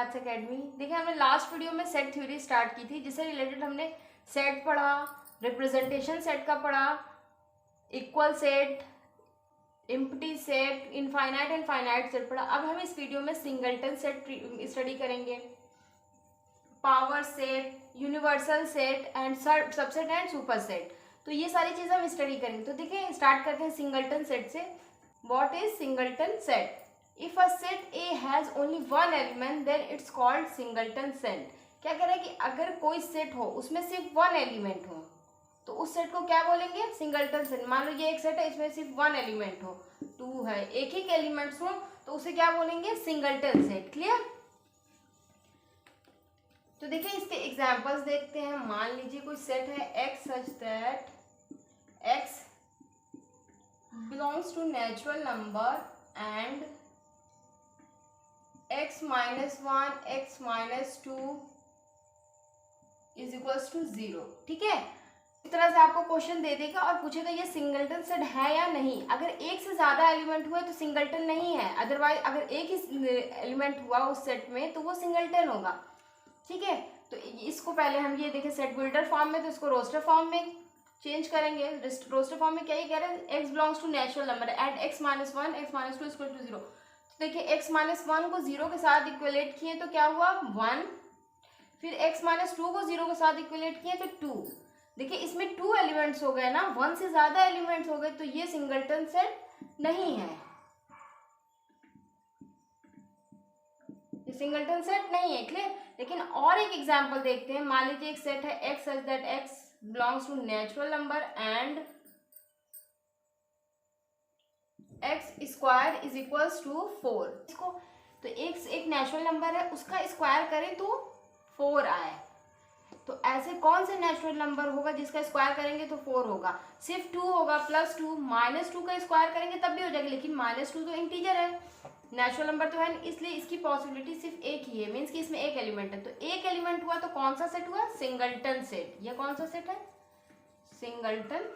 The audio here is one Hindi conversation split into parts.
Maths academy. देखिए हमने लास्ट वीडियो में सेट थ्योरी स्टार्ट की थी, जिससे रिलेटेड हमने सेट पढ़ा, रिप्रेजेंटेशन सेट का पढ़ा, equal set, empty set, infinite and finite set पढ़ा। अब हम इस वीडियो में सिंगलटन सेट स्टडी करेंगे, power set, universal set and subset and super set. तो ये सारी चीजें हम स्टडी करेंगे। तो देखिए स्टार्ट करते हैं सिंगलटन सेट से। What is singleton set? If a set A has only one element then it's called singleton set. क्या कह रहा है कि अगर कोई सेट हो उसमें सिर्फ वन एलिमेंट हो तो उस सेट को क्या बोलेंगे? Singleton set. मान लो ये एक सेट है, इसमें सिर्फ वन एलिमेंट हो, टू है, एक ही एलिमेंट्स हो, तो उसे क्या बोलेंगे? Singleton set. क्लियर? तो देखिए इसके एग्जांपल्स देखते हैं। मान लीजिए कोई सेट है x such that x belongs to natural number and x minus 1 x minus 2 is equals to 0। ठीक है, इस तरह से आपको क्वेश्चन दे देगा और पूछेगा ये सिंगलटन सेट है या नहीं। अगर एक से ज्यादा एलिमेंट हुए तो सिंगलटन नहीं है, अदरवाइज अगर एक ही एलिमेंट हुआ उस सेट में तो वो सिंगलटन होगा। ठीक है, तो इसको पहले हम ये देखें सेट बिल्डर फॉर्म में, तो इसको रोस्टर फॉर्म में चेंज करेंगे। रोस्टर फॉर्म में क्या ये कह रहे हैं? x belongs to natural number and x minus 1 x minus 2 equal to 0। तो देखिए x माइनस 1 को 0 के साथ इक्वलेट किए तो क्या हुआ? 1। फिर x माइनस 2 को 0 के साथ इक्वलेट किए तो 2। देखिए इसमें 2 एलिमेंट्स हो गए ना, 1 से ज्यादा एलिमेंट्स हो गए, तो ये सिंगलटन सेट नहीं है, ये सिंगलटन सेट नहीं है। क्लियर? लेकिन और एक एग्जांपल देखते हैं। मान लीजिए एक सेट है x such that x belongs to natural number and x square is equals to 4। इसको तो एक नेचुरल नंबर है, उसका स्क्वायर करें तो 4 आए। तो ऐसे कौन से नेचुरल नंबर होगा जिसका स्क्वायर करेंगे तो 4 होगा? सिर्फ 2 होगा, प्लस 2 माइनस 2 का स्क्वायर करेंगे तब भी हो जाएगा, लेकिन माइनस 2 तो इंटीजर है, नेचुरल नंबर तो है, इसलिए इसकी पॉसिबिलिटी सिर्फ एक ही है, मीन्स कि इसमें एक एलिमेंट है। तो एक एलिमेंट हुआ तो कौन सा सेट हुआ? Singleton set. यह कौन सा सेट है? Singleton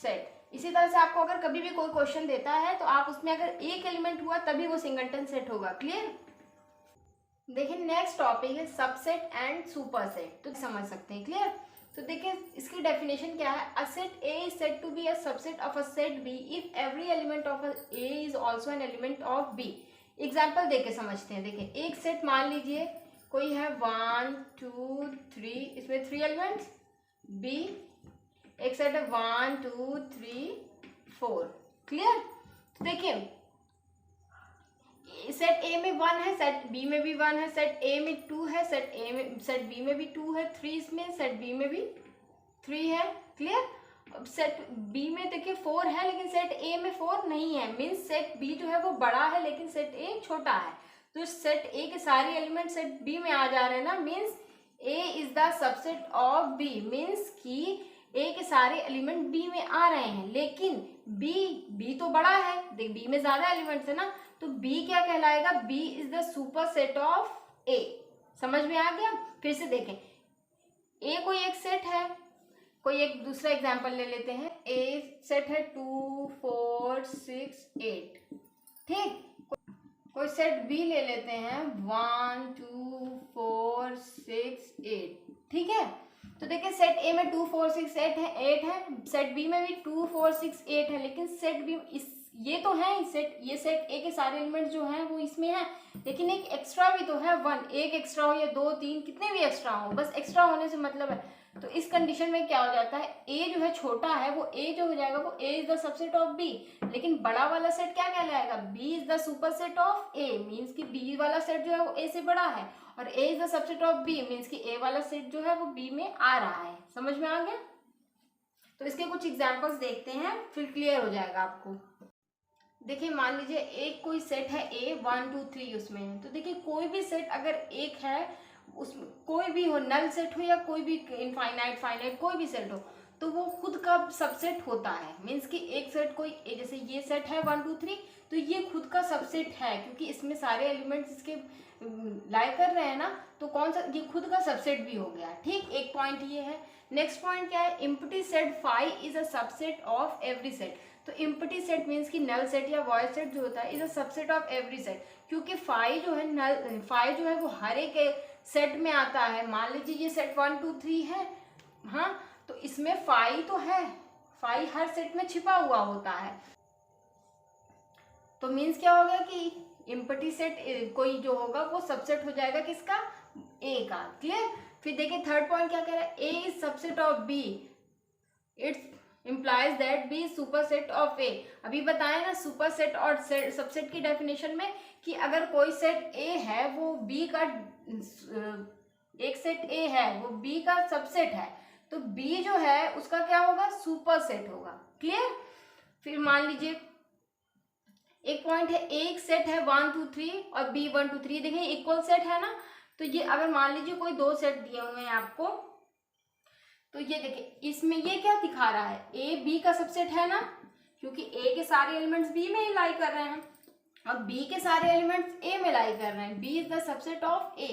set. इसी तरह से आपको अगर कभी भी कोई क्वेश्चन देता है तो आप उसमें अगर एक एलिमेंट हुआ तभी वो सिंगलटन सेट होगा। क्लियर? देखिए नेक्स्ट टॉपिक है सबसेट एंड सुपर सेट। तो समझ सकते हैं। क्लियर? तो देखिए इसकी डेफिनेशन क्या है? A set A is said to be a subset of a set B if every element of A is also an element of B। Example देके समझते हैं। देखिए एक सेट मान लीजिए कोई है 1 2 3, इसमें 3 एलिमेंट्स, B एक सेट है 1 2 3 4। क्लियर? तो देखिए सेट A में 1 है, सेट B में भी 1 है, सेट A में 2 है, सेट B में भी 2 है, 3 इसमें, सेट B में भी 3 है। क्लियर? अब सेट B में देखिए 4 है लेकिन सेट A में 4 नहीं है, मीन्स सेट B जो है वो बड़ा है लेकिन सेट A छोटा है। तो सेट A के सारे एलिमेंट सेट B में आ जा रहे हैं ना, means A is the subset of B, means कि A के सारे एलिमेंट B में आ रहे हैं, लेकिन B तो बड़ा है, देख B में ज्यादा एलिमेंट्स है ना, तो B क्या कहलाएगा? B is the super set of A। समझ में आ गया? फिर से देखें, A कोई एक सेट है, कोई एक दूसरा एग्जांपल ले लेते हैं। A सेट है 2 4 6 8। ठीक, कोई सेट B ले लेते हैं 1 2 4 6 8। ठीक है, तो देखिए सेट A में 2 4 6 8 है, सेट B में भी 2 4 6 8 है, लेकिन सेट B ये तो है सेट, ये सेट A के सारे एलिमेंट्स जो हैं वो इसमें है, लेकिन एक एक्स्ट्रा भी तो है 1। एक एक्स्ट्रा हो या 2 3 कितने भी एक्स्ट्रा हो, बस एक्स्ट्रा होने से मतलब है। तो इस कंडीशन में क्या हो जाता है? A जो है छोटा है, वो A जो हो जाएगा वो A is the subset of B, लेकिन बड़ा वाला सेट क्या कहलाएगा? B is the super set of A, means कि B वाला सेट जो है वो A से बड़ा है, और A is the subset of B, means कि A वाला सेट जो है वो B में आ रहा है। समझ में आ गया? तो इसके कुछ एग्जाम्पल्स देखते हैं, फिर क्लियर हो जाएगा आपको। देखिए मान लीजिए एक कोई सेट है A 1 2 3 उसमें है, तो देखिए कोई भी सेट अगर एक है, उसमें कोई भी हो, नल सेट हो या कोई भी इनफाइनाइट फाइनाइट कोई भी सेट हो, तो वो खुद का सबसेट होता है, मीन्स कि एक सेट कोई जैसे ये सेट है 1 2 3, तो ये खुद का सबसेट है क्योंकि इसमें सारे एलिमेंट्स इसके लाई कर रहे हैं ना, तो कौन सा? ये खुद का सबसेट भी हो गया। ठीक, एक पॉइंट ये है। नेक्स्ट पॉइंट क्या है? Empty set phi is a subset of every set. तो एम्प्टी सेट मीन्स कि नल सेट या वॉइड सेट जो होता है is a subset of every set, क्योंकि फाइव जो है नल फाइव जो है वो हर एक सेट में आता है। मान लीजिए ये सेट 1 2 3 है, हाँ, तो इसमें फाइव तो है, फाइव हर सेट में छिपा हुआ होता है। तो मीन्स क्या हो गया कि एम्प्टी सेट कोई जो होगा वो सबसेट हो जाएगा किसका, ए का। क्लियर। फिर देखिए थर्ड पॉइंट क्या कह रहा है, A is subset of B, it's implies that B is superset of A। अभी बताया ना सुपरसेट और सबसेट की डेफिनेशन में कि अगर कोई सेट A है वो B का एक सेट A है वो B का सबसेट है, तो B जो है उसका क्या होगा, सुपरसेट होगा। क्लियर। फिर मान लीजिए एक पॉइंट है, एक सेट है 1 2 3 और B 1 2 3, देखें इक्वल सेट है ना, तो ये अगर मान लीजिए कोई दो सेट दिए हुए हैं आपको, तो ये देखिए इसमें ये क्या दिखा रहा है, ए बी का सबसेट है ना, क्योंकि ए के सारे एलिमेंट्स बी में लाई कर रहे हैं और बी के सारे एलिमेंट्स ए में लाई कर रहे हैं। B is the subset of A.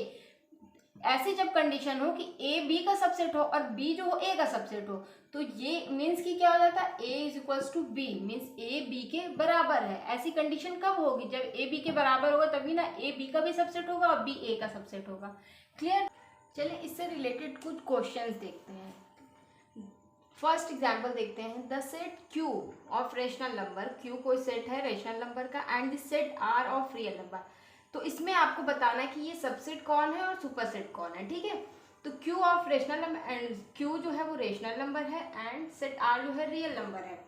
ऐसी जब कंडीशन हो कि ए बी का सबसेट हो और बी जो हो ए का सबसेट हो, तो ये मीन्स कि क्या हो जाता है, A is equals to B, means A B के बराबर है। ऐसी कंडीशन कब होगी, जब ए बी के बराबर होगा, तभी ना ए बी का भी सबसेट होगा और बी ए का सबसेट होगा। क्लियर। चलिए इससे रिलेटेड कुछ क्वेश्चंस देखते हैं। फर्स्ट एग्जाम्पल देखते हैं, the set Q of rational number, Q कोई सेट है रेशनल नंबर का, and the set R of real number. तो इसमें आपको बताना है कि ये सबसेट कौन है और सुपरसेट कौन है। ठीक है, तो Q of rational number, and Q जो है वो रेशनल नंबर है एंड सेट R जो है रियल नंबर है।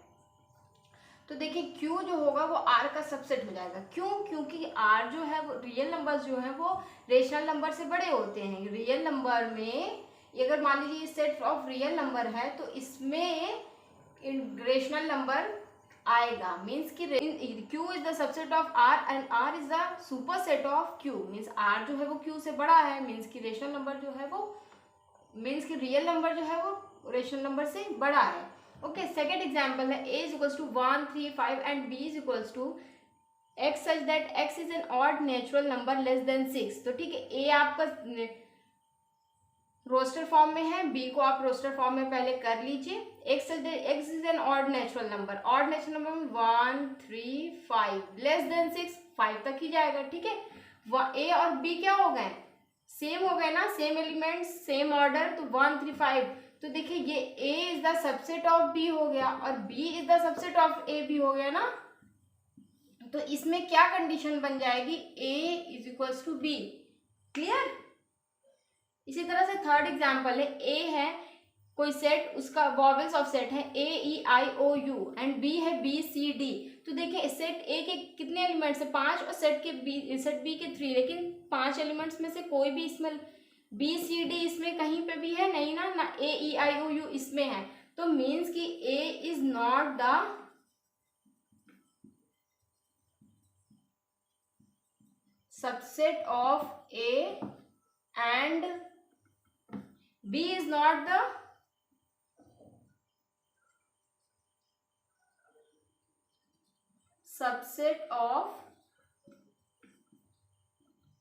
तो देखिए Q जो होगा वो R का सबसेट हो जाएगा। क्यों, क्योंकि R जो है वो रियल नंबर जो है वो रेशनल नंबर से बड़े होते हैं। रियल नंबर में अगर मान लीजिए सेट ऑफ रियल नंबर है तो इसमें रेशनल नंबर आएगा, मीन्स कि Q is the subset of R and R is the superset of Q, means R जो है वो Q से बड़ा है, मीन्स कि रेशनल नंबर जो है वो, मीन्स कि रियल नंबर जो है वो रेशनल नंबर से बड़ा है। ओके, सेकेंड एग्जाम्पल है, A is equals to 1 3 5 and B is equals to X such that X is an odd natural number less than 6। तो ठीक है, A आपका रोस्टर फॉर्म में है, बी को आप रोस्टर फॉर्म में पहले कर लीजिए। X is an odd natural number, odd natural number में 1 3 5 लेस देन 6, 5 तक ही जाएगा। ठीक है, ए और बी क्या हो गए, सेम हो गए ना, सेम एलिमेंट्स सेम ऑर्डर, तो 1 3 5। तो देखिए ये A is the subset of B हो गया और B is the subset of A भी हो गया ना। तो इसमें क्या कंडीशन बन जाएगी, A is equals to B. Clear. इसी तरह से थर्ड एग्जाम्पल है, ए है कोई सेट, उसका वॉवेल्स ऑफ सेट है ए ई आई ओ यू एंड बी है बी सी डी। तो देखिए सेट ए के कितने एलिमेंट्स है, 5, और सेट बी के 3, लेकिन 5 एलिमेंट्स में से कोई भी इसमें बी सी डी इसमें कहीं पे भी है नहीं ना, ना ए ई आई ओ यू इसमें है। तो मीन्स कि A is not the subset of A and B is not the subset of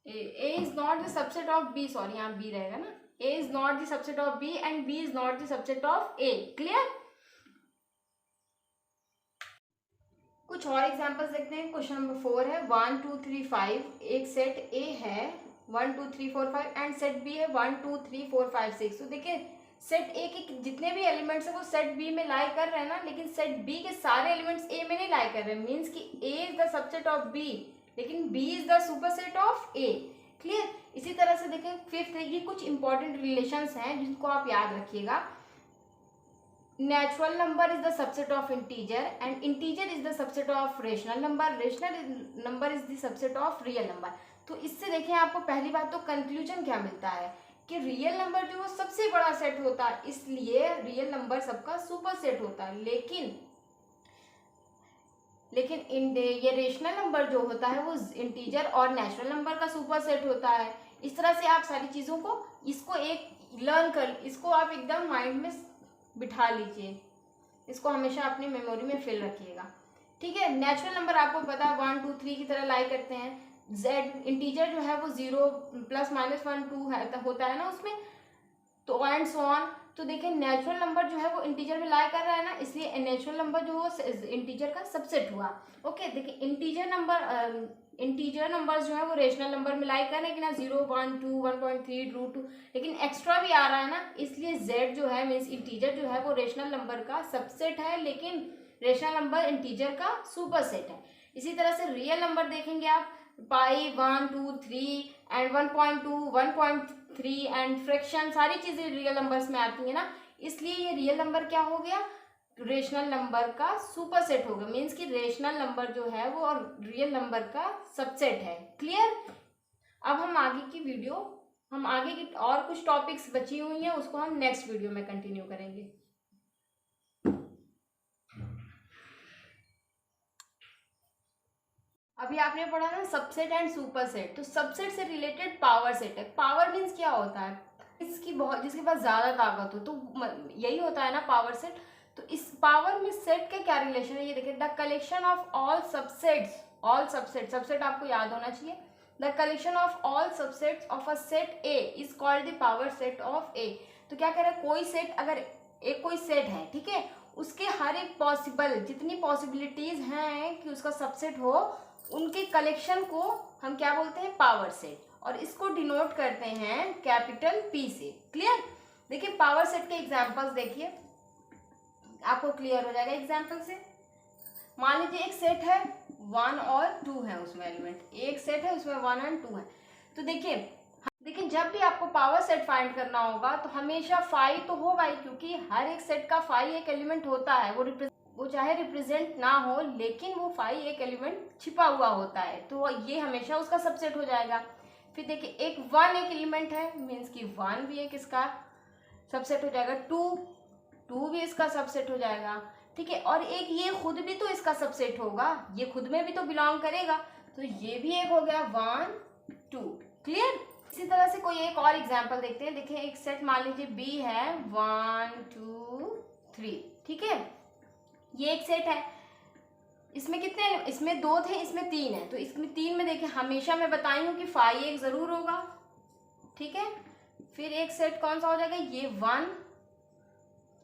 A is not the subset of B, sorry यहाँ B रहेगा ना, A is not the subset of B and B is not the subset of A। Clear। कुछ और एग्जांपल्स देखते हैं। क्वेश्चन नंबर 4 है, 1 2 3 5 एक सेट A है 1 2 3 4 5 एंड सेट बी है 1 2 3 4 5 6। तो देखिए सेट ए के जितने भी एलिमेंट्स है वो सेट बी में लाई कर रहे हैं ना, लेकिन सेट बी के सारे एलिमेंट्स ए में नहीं लाई कर रहे हैं, मीन्स कि A is the subset of B लेकिन B is the superset of A. Clear. इसी तरह से देखिए फिफ्थ है, ये कुछ इंपॉर्टेंट रिलेशंस हैं जिनको आप याद रखिएगा। Natural number is the subset of integer and integer is the subset of rational number, rational number is the subset of real number. तो इससे देखिए आपको पहली बात तो कंक्लूजन क्या मिलता है कि रियल नंबर जो है सबसे बड़ा सेट होता है, इसलिए रियल नंबर सबका सुपर सेट होता है। लेकिन ये रेशनल नंबर जो होता है वो इंटीजर और नेचुरल नंबर का सुपर सेट होता है। इस तरह से आप सारी चीज़ों को इसको एक लर्न कर, इसको आप एकदम माइंड में बिठा लीजिए, इसको हमेशा अपनी मेमोरी में फिल रखिएगा। ठीक है, नेचुरल नंबर आपको पता है 1 2 3 की तरह लाई करते हैं। जेड इंटीजर जो है वो 0 ± 1 2 है होता है ना उसमें, तो एंड सो ऑन। तो देखिए नेचुरल नंबर जो है वो इंटीजर में लाई कर रहा है ना, इसलिए नेचुरल नंबर जो वो इंटीजर का सबसेट हुआ। ओके, देखिए इंटीजर नंबर्स जो है वो रेशनल नंबर में लाई कर रहे हैं कि ना 0, 1, 2, 1.3, √2, लेकिन एक्स्ट्रा भी आ रहा है ना, इसलिए z जो है मीन्स इंटीजर जो है वो रेशनल नंबर का सबसेट है, लेकिन रेशनल नंबर इंटीजर का सुपरसेट है। इसी तरह से रियल नंबर देखेंगे आप, पाई, 1, 2, 3 एंड 1.2, 1.3 एंड फ्रैक्शन, सारी चीजें रियल नंबर्स में आती है ना, इसलिए ये रियल नंबर क्या हो गया, रेशनल नंबर का सुपरसेट होगा। मीन्स कि रेशनल नंबर जो है वो और रियल नंबर का सबसेट है। क्लियर। अब हम आगे की और कुछ टॉपिक्स बची हुई हैं, उसको हम नेक्स्ट वीडियो में कंटिन्यू करेंगे। अभी आपने पढ़ा ना सबसेट एंड सुपरसेट, तो सबसेट से रिलेटेड पावर सेट है। पावर मीन्स क्या होता है, जिसके पास ज्यादा ताकत हो, तो यही होता है ना पावर सेट। तो इस पावर में सेट का क्या रिलेशन है, ये देखिए, the collection of all subset, subset आपको याद होना चाहिए। The collection of all subsets of a set A is called the power set of A. तो क्या कह रहा है, कोई सेट, अगर एक कोई सेट है, ठीक है, उसके हर एक पॉसिबल, जितनी पॉसिबिलिटीज हैं कि उसका सबसेट हो, उनके कलेक्शन को हम क्या बोलते हैं, पावर सेट, और इसको डिनोट करते हैं कैपिटल पी से। क्लियर। देखिए पावर सेट के एग्जांपल्स देखिए, आपको क्लियर हो जाएगा एग्जांपल से। मान लीजिए एक सेट है 1 और 2 है, उसमें एलिमेंट, एक सेट है उसमें 1 और 2 है। तो देखिए जब भी आपको पावर सेट फाइंड करना होगा तो हमेशा फाई तो होगा ही, क्योंकि हर एक सेट का फाई एक एलिमेंट होता है, वो चाहे रिप्रेजेंट ना हो, लेकिन वो फाई एक एलिमेंट छिपा हुआ होता है, तो ये हमेशा उसका सबसेट हो जाएगा। फिर देखिए एक 1 एक एलिमेंट है, मीन्स कि 1 भी एक इसका सबसेट हो जाएगा, 2 भी इसका सबसेट हो जाएगा, ठीक है, और एक ये खुद भी तो इसका सबसेट होगा, ये खुद में भी तो बिलोंग करेगा, तो ये भी एक हो गया 1, 2। क्लियर। इसी तरह से कोई एक और एग्जांपल देखते हैं। देखिए एक सेट मान लीजिए बी है 1, 2, 3, ठीक है, ये एक सेट है, इसमें कितने, इसमें 2 थे, इसमें 3 है, तो इसमें 3 में देखिए हमेशा मैं बताई हूँ कि फाई एक जरूर होगा, ठीक है। फिर एक सेट कौन सा हो जाएगा, ये 1,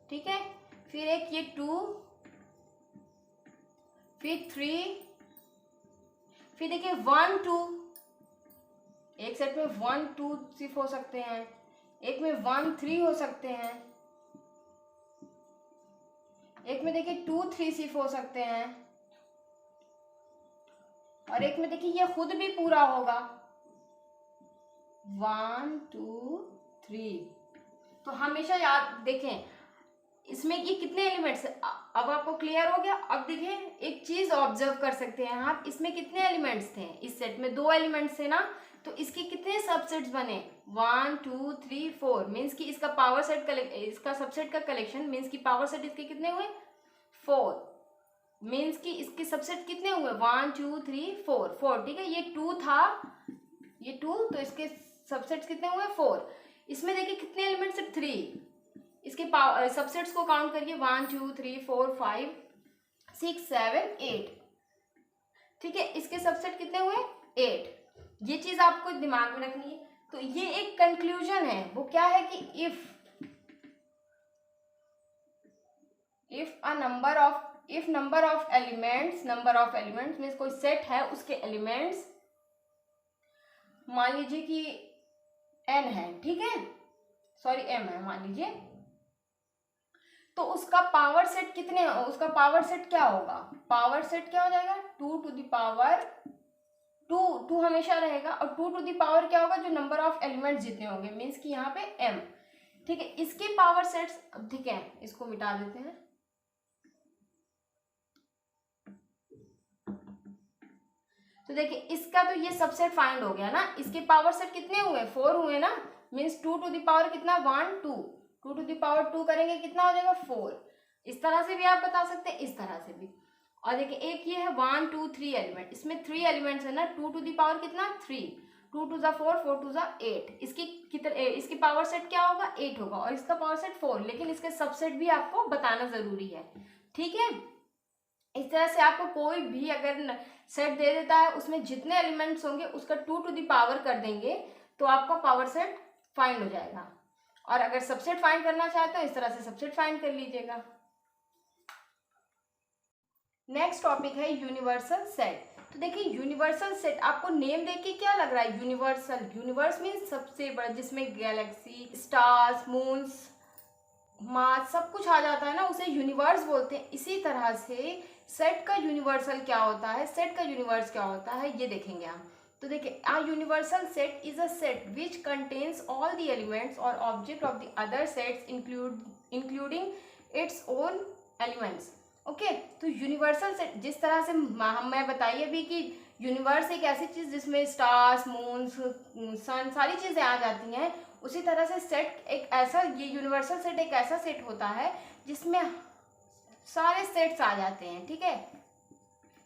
ठीक है, फिर एक ये 2, फिर 3, फिर देखिए 1, 2, एक सेट में 1, 2 सिर्फ हो सकते हैं, एक में 1, 3 हो सकते हैं, एक में देखिए 2, 3 सिर्फ हो सकते हैं, और एक में देखिए ये खुद भी पूरा होगा 1, 2, 3। तो हमेशा याद देखें इसमें ये कितने एलिमेंट्स, अब आपको क्लियर हो गया। अब देखिए एक चीज ऑब्जर्व कर सकते हैं आप, इसमें कितने एलिमेंट्स थे, इस सेट में 2 एलिमेंट्स थे ना, तो इसके कितने सबसेट्स बने, 1, 2, 3, 4, मीन्स कि इसका पावर सेट इसका सबसेट का कलेक्शन, मीन्स कि पावर सेट इसके कितने हुए, 4, मीन्स कि इसके सबसेट कितने हुए, 1, 2, 3, 4, ठीक है, ये 2 था, ये 2, तो इसके सबसेट्स कितने हुए, 4। इसमें देखिए कितने एलिमेंट्स, 3, इसके सबसेट्स को काउंट करिए, 1, 2, 3, 4, 5, 6, 7, 8, ठीक है, इसके सबसेट कितने हुए, 8। ये चीज आपको दिमाग में रखनी है। तो ये एक कंक्लूजन है, वो क्या है कि if number of elements means कोई सेट है, उसके एलिमेंट्स मान लीजिए कि n है, ठीक है, सॉरी m है मान लीजिए, तो उसका पावर सेट कितने, उसका पावर सेट क्या होगा, पावर सेट क्या हो जाएगा, 2 टू द पावर 2 हमेशा रहेगा, और 2 टू द पावर क्या होगा, जो नंबर ऑफ एलिमेंट्स जितने होंगे, मीन्स कि यहाँ पे m, ठीक है। इसके पावर सेट्स, ठीक है, इसको मिटा देते हैं, तो देखिए इसका तो ये सबसेट फाइंड हो गया ना, इसके पावर सेट कितने हुए, 4 हुए ना, मीन्स 2 टू द पावर कितना, 1, 2 टू द पावर 2 करेंगे कितना हो जाएगा, 4। इस तरह से भी आप बता सकते हैं, इस तरह से भी। और देखिए एक ये है 1, 2, 3 एलिमेंट, इसमें 3 एलिमेंट्स है ना, 2 टू द पावर कितना, 3, 2 टू ज़ा 4, 4 टू ज़ा 8, इसकी पावर सेट क्या होगा, 8 होगा, और इसका पावर सेट 4, लेकिन इसके सबसेट भी आपको बताना जरूरी है, ठीक है। इस तरह से आपको कोई भी अगर सेट दे देता है, उसमें जितने एलिमेंट्स होंगे उसका 2 टू द पावर कर देंगे, तो आपका पावर सेट फाइंड हो जाएगा। और अगर सबसेट फाइंड करना चाहते हो इस तरह से सबसेट फाइंड कर लीजिएगा। नेक्स्ट टॉपिक है यूनिवर्सल सेट। तो देखिए यूनिवर्सल सेट आपको नेम देख के क्या लग रहा है, यूनिवर्सल, यूनिवर्स मीन्स सबसे बड़ा, जिसमें गैलेक्सी, स्टार्स, मून्स, मास सब कुछ आ जाता है ना, उसे यूनिवर्स बोलते हैं। इसी तरह से सेट का यूनिवर्सल क्या होता है, सेट का यूनिवर्स क्या होता है ये देखेंगे हम। तो देखिए a universal set is a set which contains all the elements और object of the other sets including its own elements. Okay, तो यूनिवर्सल सेट जिस तरह से मैं बताइए भी कि यूनिवर्स एक ऐसी चीज जिसमें स्टार्स, मून्स, सन सारी चीजें आ जाती हैं, उसी तरह से सेट एक ऐसा, ये यूनिवर्सल सेट एक ऐसा सेट होता है जिसमें सारे सेट्स आ जाते हैं। ठीक है,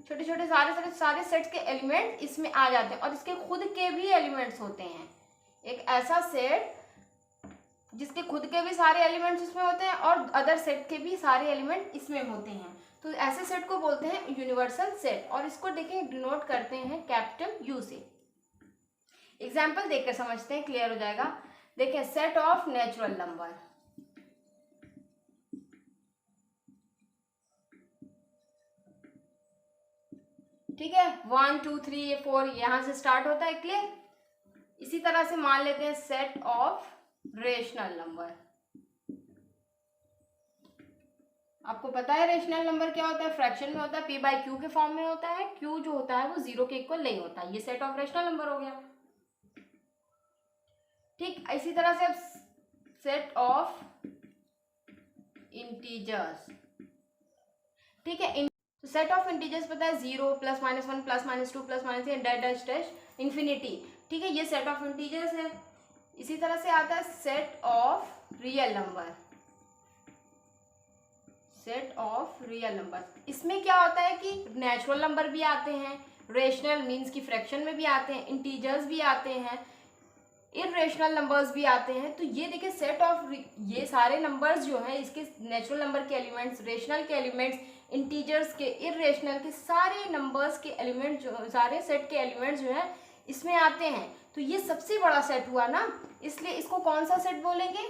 छोटे छोटे सारे सेट्स के एलिमेंट इसमें आ जाते हैं और इसके खुद के भी एलिमेंट्स होते हैं। एक ऐसा सेट जिसके खुद के भी सारे एलिमेंट्स इसमें होते हैं और अदर सेट के भी सारे एलिमेंट इसमें होते हैं, तो ऐसे सेट को बोलते हैं यूनिवर्सल सेट। और इसको देखें डिनोट करते हैं कैपिटल यू से। एग्जाम्पल देखकर समझते हैं, क्लियर हो जाएगा। देखें सेट ऑफ नेचुरल नंबर, ठीक है, 1 2 3 4 यहां से स्टार्ट होता है, क्लियर। इसी तरह से मान लेते हैं सेट ऑफ रेशनल नंबर। आपको पता है रेशनल नंबर क्या होता है, फ्रैक्शन में होता है, p बाई क्यू के फॉर्म में होता है। q जो होता है वो 0 के इक्वल नहीं होता, ये सेट ऑफ रेशनल नंबर हो गया। ठीक, इसी तरह से अब सेट ऑफ इंटीजर्स, ठीक है, तो सेट ऑफ इंटीजर्स पता है 0 +-1 +-2 +-3 डैश डैश इन्फिनिटी। ठीक है, ये सेट ऑफ इंटीजर्स है। इसी तरह से आता है set of real number, set of real number. इसमें क्या होता है कि नेचुरल नंबर भी आते हैं, रेशनल मीन्स की फ्रैक्शन में भी आते हैं, इंटीजर्स भी आते हैं, इरेशनल नंबर्स भी आते हैं। तो ये देखिए सेट ऑफ, ये सारे नंबर्स जो हैं इसके नेचुरल नंबर के एलिमेंट्स, रेशनल के एलिमेंट्स, इंटीजर्स के, इरेशनल के, सारे नंबर्स के एलिमेंट जो, सारे सेट के एलिमेंट्स जो हैं इसमें आते हैं। तो ये सबसे बड़ा सेट हुआ ना, इसलिए इसको कौन सा सेट बोलेंगे,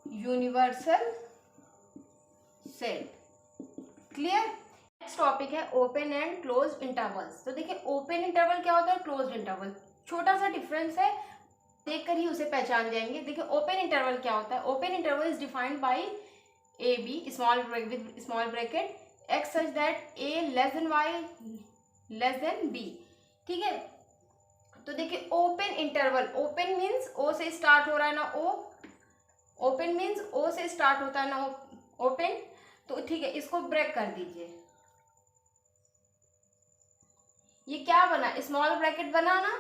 universal set. Clear. Next topic है ओपन एंड क्लोज इंटरवल्स। तो देखिए ओपन इंटरवल क्या होता है, क्लोज इंटरवल, छोटा सा डिफरेंस है, देखकर ही उसे पहचान जाएंगे। देखिए ओपन इंटरवल क्या होता है, open interval is defined by a b small bracket x such that a less than y less than b. ठीक है, तो देखिए open interval, open means O से स्टार्ट हो रहा है ना ओ, ओपन मीन्स ओ से स्टार्ट होता है ना ओपन, तो ठीक है इसको ब्रेक कर दीजिए। ये क्या बना, स्मॉल ब्रैकेट बना ना,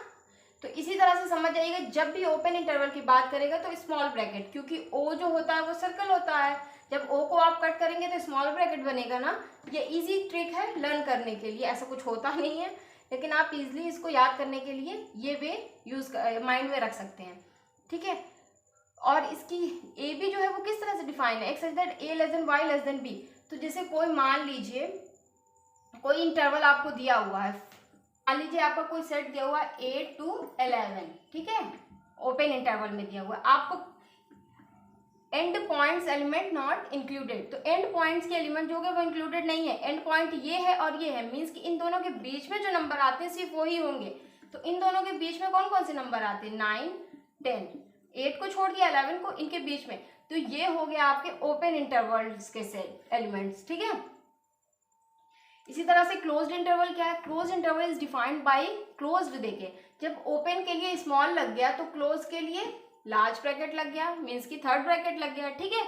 तो इसी तरह से समझ जाइएगा जब भी ओपन इंटरवल की बात करेगा तो स्मॉल ब्रैकेट, क्योंकि ओ जो होता है वो सर्कल होता है, जब ओ को आप कट करेंगे तो स्मॉल ब्रैकेट बनेगा ना। ये इजी ट्रिक है लर्न करने के लिए, ऐसा कुछ होता नहीं है, लेकिन आप इजीली इसको याद करने के लिए ये वे यूज माइंड में रख सकते हैं। ठीक है, और इसकी ए बी जो है वो किस तरह से डिफाइन है, x such that a less than y less than b. तो जैसे कोई मान लीजिए कोई इंटरवल आपको दिया हुआ है, मान लीजिए आपका कोई सेट दिया हुआ है 8 to 11, ठीक है, ओपन इंटरवल में दिया हुआ है, आपको and points element not included, तो एंड पॉइंट्स के एलिमेंट जो है वो इंक्लूडेड नहीं है, एंड पॉइंट ये है और ये है, मीन्स कि इन दोनों के बीच में जो नंबर आते हैं सिर्फ वही होंगे। तो इन दोनों के बीच में कौन कौन से नंबर आते हैं, 9 10, 8 को छोड़ दिया 11 को, इनके बीच में, तो ये हो गया आपके ओपन इंटरवल्स के सेट एलिमेंट्स। ठीक है, इसी तरह से क्लोज्ड इंटरवल क्या है, closed interval is defined bye closed, देखिए जब ओपन के लिए स्मॉल लग गया तो क्लोज के लिए लार्ज ब्रैकेट लग गया, मीन्स की थर्ड ब्रैकेट लग गया। ठीक है,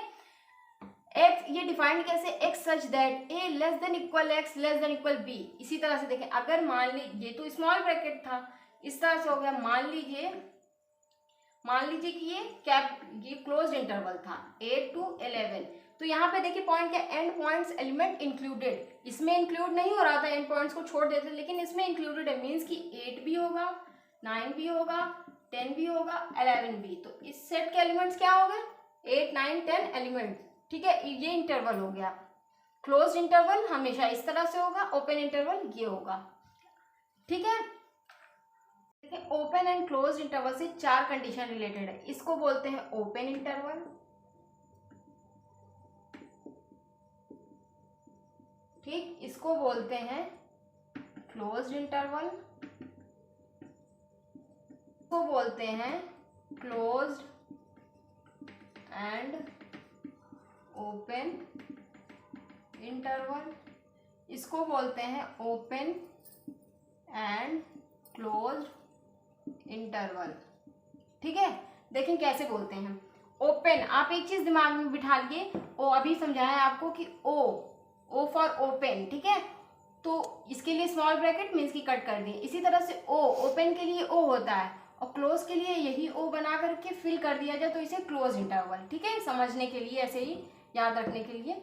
एक्स ये डिफाइंड कैसे, x such that a less than equal x less than equal b. इसी तरह से देखें अगर मान लीजिए, ये तो स्मॉल ब्रैकेट था, इस तरह से हो गया, मान लीजिए कि ये क्लोज्ड इंटरवल था 8 to 11, तो यहाँ पे देखिए पॉइंट क्या, एंड पॉइंट्स एलिमेंट इंक्लूडेड, इसमें इंक्लूड नहीं हो रहा था, एंड पॉइंट्स को छोड़ देते, लेकिन इसमें इंक्लूडेड है, मीन्स कि 8 भी होगा, 9 भी होगा, 10 भी होगा, 11 भी। तो इस सेट के एलिमेंट्स क्या हो गए, 8 9 10 एलिमेंट्स। ठीक है, ये इंटरवल हो गया। क्लोज्ड इंटरवल हमेशा इस तरह से होगा, ओपन इंटरवल ये होगा। ठीक है, देखिए ओपन एंड क्लोज इंटरवल से 4 कंडीशन रिलेटेड है। इसको बोलते हैं ओपन इंटरवल, ठीक, इसको बोलते हैं क्लोज्ड इंटरवल, इसको बोलते हैं क्लोज्ड एंड ओपन इंटरवल, इसको बोलते हैं ओपन एंड क्लोज्ड इंटरवल। ठीक है, देखें कैसे बोलते हैं ओपन। आप एक चीज दिमाग में बिठा लिए, ओ अभी समझाया आपको कि ओ फॉर ओपन, ठीक है, तो इसके लिए स्मॉल ब्रैकेट मीन्स की कट कर दिए। इसी तरह से ओपन के लिए ओ होता है और क्लोज के लिए यही ओ बना करके फिल कर दिया जाए तो इसे क्लोज इंटरवल। ठीक है, समझने के लिए, ऐसे ही याद रखने के लिए।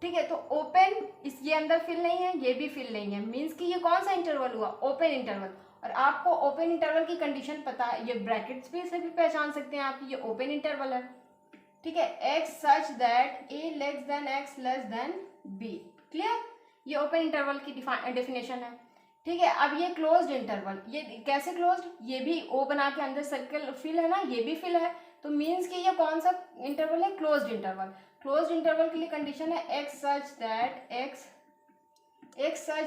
ठीक है, तो ओपन ये अंदर फिल नहीं है, ये भी फिल नहीं है, मीन्स कि ये कौन सा इंटरवल हुआ, ओपन इंटरवल। और आपको ओपन इंटरवल की कंडीशन पता है, ये ब्रैकेट्स भी से भी पहचान सकते हैं आप, ये ओपन इंटरवल है। ठीक है, x such that a less than x less than b. Clear, ये ओपन इंटरवल की डेफिनेशन है। ठीक है, अब ये क्लोज्ड इंटरवल, ये कैसे क्लोज्ड, ये भी ओ बना के अंदर सर्कल फिल है ना, ये भी फिल है, तो मीन्स कि ये कौन सा इंटरवल है, क्लोज्ड इंटरवल। क्लोज्ड इंटरवल के लिए कंडीशन है x such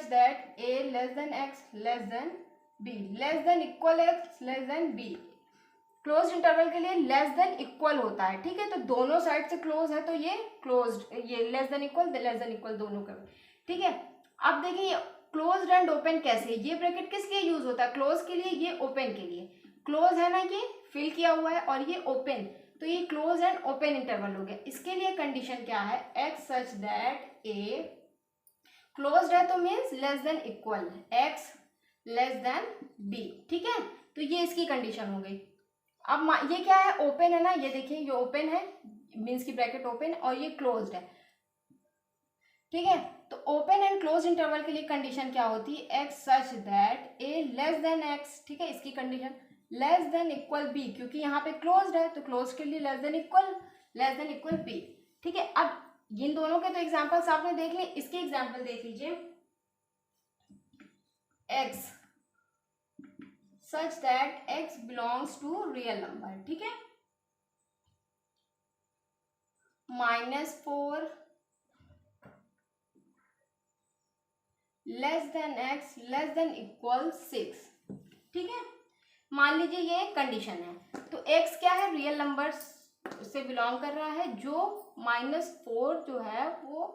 that a less than x less than b, less than equal x less than b. Closed interval के लिए लेस देन इक्वल होता है। ठीक है, तो दोनों साइड से क्लोज है तो ये क्लोज्ड, ये लेस देन इक्वल दोनों का। ठीक है, अब देखिए क्लोज्ड एंड ओपन कैसे, ये ब्रैकेट किस लिए यूज होता है, क्लोज के लिए, ये ओपन के लिए। क्लोज है ना, ये फिल किया हुआ है, और ये ओपन, तो ये क्लोज एंड ओपन इंटरवल हो गया। इसके लिए कंडीशन क्या है, x such that a closed है तो means less than equal x less than b. ठीक है, तो ये इसकी कंडीशन हो गई। अब ये क्या है, ओपन है ना, ये देखिए ये ओपन है मीन्स की ब्रैकेट ओपन, और ये क्लोज्ड है। ठीक है, तो ओपन एंड क्लोज इंटरवल के लिए कंडीशन क्या होती है, x such that a less than x. ठीक है, इसकी condition less than equal b, क्योंकि यहाँ पे क्लोज्ड है तो क्लोज के लिए लेस देन इक्वल बी। ठीक है, अब इन दोनों के तो एग्जांपल्स आपने देख लिए, इसके एग्जांपल देख लीजिए। X such that x belongs to real number. ठीक है, -4 less than x less than equal 6। ठीक है, मान लीजिए ये कंडीशन है, तो x क्या है, रियल नंबर से बिलोंग कर रहा है, जो -4 जो है वो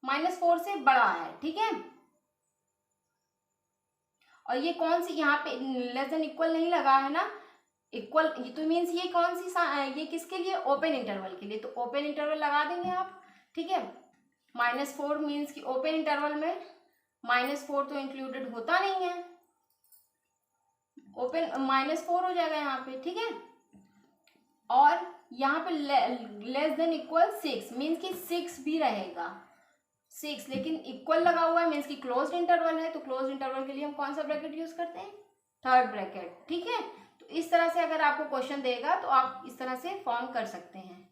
-4 से बड़ा है। ठीक है, और ये कौन सी, यहाँ पे लेस देन इक्वल नहीं लगा है ना, इक्वल, ये तो मीन्स ये कौन सी ये किसके लिए, ओपन इंटरवल के लिए, तो ओपन इंटरवल लगा देंगे आप। ठीक है, -4 मीन्स कि ओपन इंटरवल में -4 तो इंक्लूडेड होता नहीं है, ओपन -4 हो जाएगा यहाँ पे। ठीक है, और यहाँ पे लेस देन इक्वल 6 मीन्स कि 6 भी रहेगा, 6, लेकिन इक्वल लगा हुआ है मीन्स कि क्लोज्ड इंटरवल है, तो क्लोज्ड इंटरवल के लिए हम कौन सा ब्रैकेट यूज करते हैं, थर्ड ब्रैकेट। ठीक है, तो इस तरह से अगर आपको क्वेश्चन देगा तो आप इस तरह से फॉर्म कर सकते हैं।